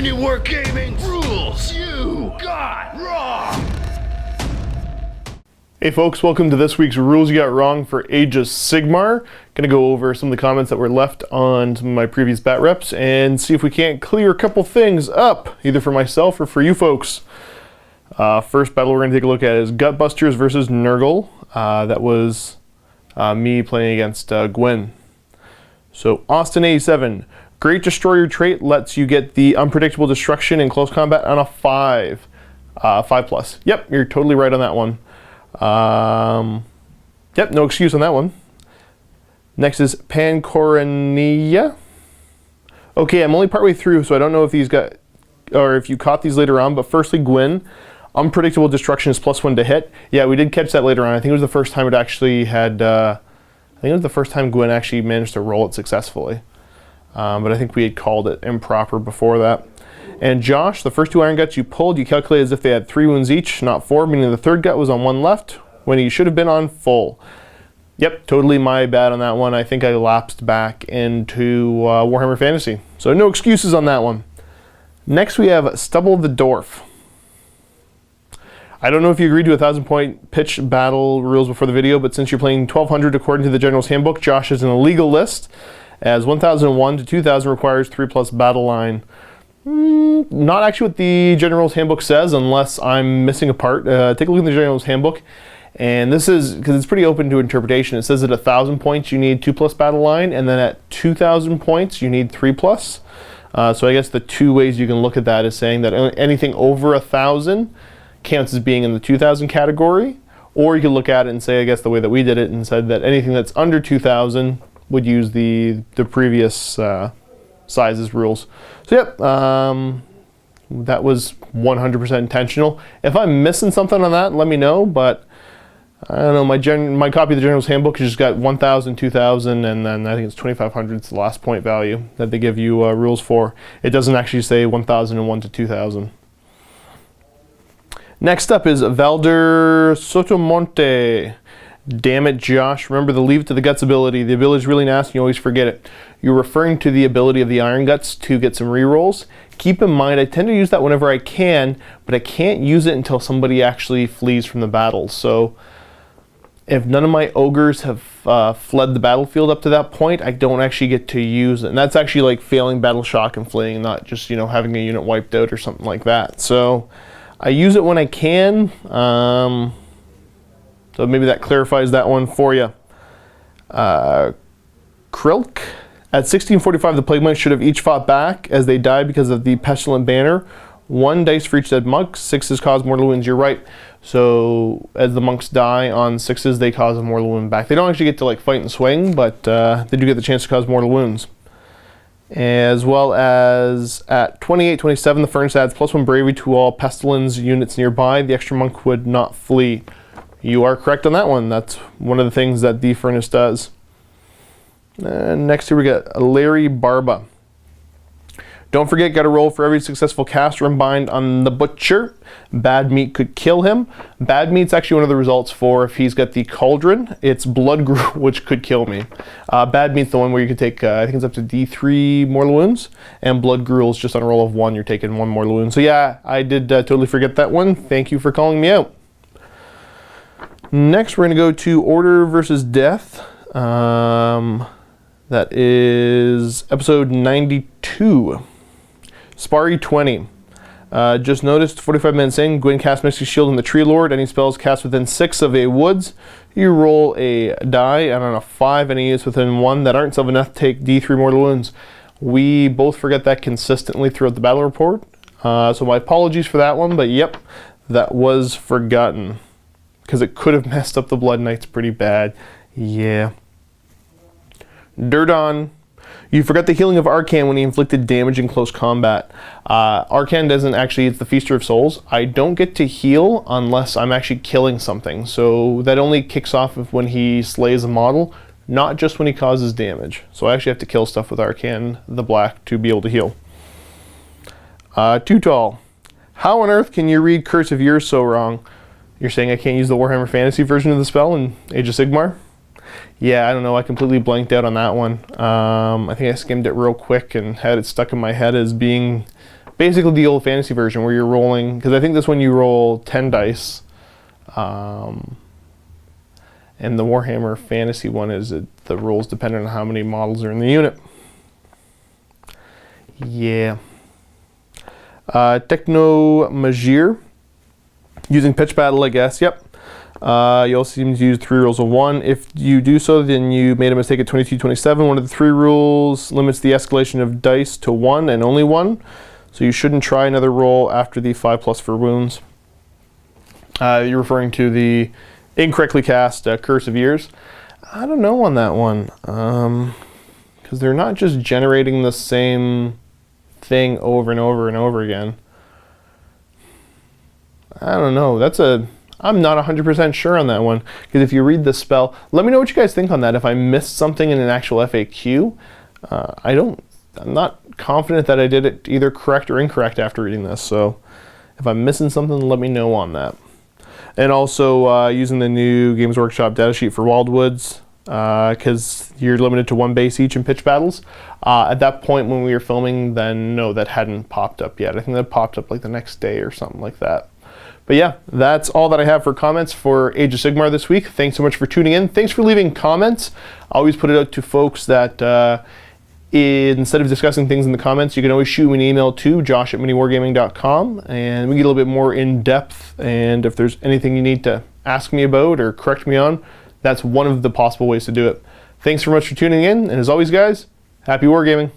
MiniWarGaming rules you got wrong. Hey folks, welcome to this week's Rules You Got Wrong for Age of Sigmar. Gonna go over some of the comments that were left on some of my previous bat reps and see if we can't clear a couple things up, either for myself or for you folks. First battle we're gonna take a look at is Gutbusters versus Nurgle. That was me playing against Gwen. So Austin 87, Great Destroyer trait lets you get the unpredictable destruction in close combat on a 5. 5+. Yep, you're totally right on that one. Yep, no excuse on that one. Next is Pancorania. Okay, I'm only partway through, so I don't know if these got, or if you caught these later on, but firstly, Gwen, unpredictable destruction is +1 to hit. Yeah, we did catch that later on. I think it was the first time it actually had, I think it was the first time Gwen actually managed to roll it successfully. But I think we had called it improper before that. And Josh, the first 2 iron guts you pulled, you calculated as if they had 3 wounds each, not 4, meaning the third gut was on 1 left, when he should have been on full. Yep, totally my bad on that one. I think I lapsed back into Warhammer Fantasy. So no excuses on that one. Next we have Stubble the Dwarf. I don't know if you agreed to 1,000-point pitch battle rules before the video, but since you're playing 1,200 according to the General's Handbook, Josh is in a legal list, as 1,001 to 2,000 requires 3+ battle line. Not actually what the General's Handbook says, unless I'm missing a part. Take a look at the General's Handbook, and this is, because it's pretty open to interpretation, it says at 1,000 points you need 2+ battle line, and then at 2,000 points you need 3+. So I guess the 2 ways you can look at that is saying that anything over 1,000 counts as being in the 2,000 category, or you could look at it and say, I guess the way that we did it, and said that anything that's under 2,000 would use the previous sizes rules. So yep, that was 100% intentional. If I'm missing something on that, let me know, but I don't know, my copy of the General's Handbook has just got 1,000, 2,000, and then I think it's 2,500 is the last point value that they give you rules for. It doesn't actually say 1,001 to 2,000. Next up is Valder Sotomonte. Damn it, Josh. Remember the Leave It to the Guts ability. The ability is really nasty, you always forget it. You're referring to the ability of the Iron Guts to get some rerolls. Keep in mind, I tend to use that whenever I can, but I can't use it until somebody actually flees from the battle. So if none of my ogres have fled the battlefield up to that point, I don't actually get to use it. And that's actually like failing battle shock and fleeing, not just, you know, having a unit wiped out or something like that. So I use it when I can. So maybe that clarifies that one for you. Krilk. At 1645, the Plague Monks should have each fought back as they died because of the Pestilent Banner. 1 dice for each dead monk, 6s cause mortal wounds. You're right. So as the monks die on 6s, they cause a mortal wound back. They don't actually get to like fight and swing, but they do get the chance to cause mortal wounds. As well as at 2827, the Furnace adds +1 bravery to all Pestilence units nearby. The extra monk would not flee. You are correct on that one. That's one of the things that the Furnace does. And next here we got Larry Barba. Don't forget, got to roll for every successful cast or unbind on the Butcher. Bad meat could kill him. Bad meat's actually one of the results for if he's got the Cauldron. It's Blood Gruel, which could kill me. Bad meat's the one where you can take, I think it's up to D3 mortal wounds, and Blood Gruel's just on a roll of 1, you're taking 1 mortal wound. So yeah, I did totally forget that one. Thank you for calling me out. Next, we're going to go to Order versus Death. That is episode 92. Sparry 20. Just noticed 45 minutes in, Gwen casts Mystic Shield on the Tree Lord. Any spells cast within 6 of a woods, you roll a die, and on a 5, any units within 1 that aren't Sylvaneth take D3 mortal wounds. We both forget that consistently throughout the battle report. So my apologies for that one, but yep, that was forgotten. Because it could have messed up the Blood Knights pretty bad. Yeah. Durdon. You forgot the healing of Arcan when he inflicted damage in close combat. Arcan doesn't actually, it's the Feaster of Souls. I don't get to heal unless I'm actually killing something. So that only kicks off when he slays a model, not just when he causes damage. So I actually have to kill stuff with Arcan the Black to be able to heal. Too Tall. How on earth can you read Curse of Years so wrong? You're saying I can't use the Warhammer Fantasy version of the spell in Age of Sigmar? Yeah, I don't know. I completely blanked out on that one. I think I skimmed it real quick and had it stuck in my head as being basically the old fantasy version where you're rolling, because I think this one you roll 10 dice. And the Warhammer Fantasy one is the rolls dependent on how many models are in the unit. Yeah. Techno Magir. Using pitch battle, I guess. Yep. You also seem to use 3 rules of 1. If you do so, then you made a mistake at 2227. One of the 3 rules limits the escalation of dice to 1 and only 1. So you shouldn't try another roll after the 5+ for wounds. You're referring to the incorrectly cast Curse of Years. I don't know on that one. Because they're not just generating the same thing over and over and over again. I don't know. I'm not 100% sure on that one, because if you read the spell, let me know what you guys think on that. If I missed something in an actual FAQ, I'm not confident that I did it either correct or incorrect after reading this. So if I'm missing something, let me know on that. And also using the new Games Workshop datasheet for Wildwoods, because you're limited to 1 base each in pitch battles. At that point when we were filming, then no, that hadn't popped up yet. I think that popped up like the next day or something like that. But yeah, that's all that I have for comments for Age of Sigmar this week. Thanks so much for tuning in. Thanks for leaving comments. I always put it out to folks that instead of discussing things in the comments, you can always shoot me an email to josh@miniwargaming.com, and we get a little bit more in depth. And if there's anything you need to ask me about or correct me on, that's one of the possible ways to do it. Thanks so much for tuning in, and as always, guys, happy wargaming.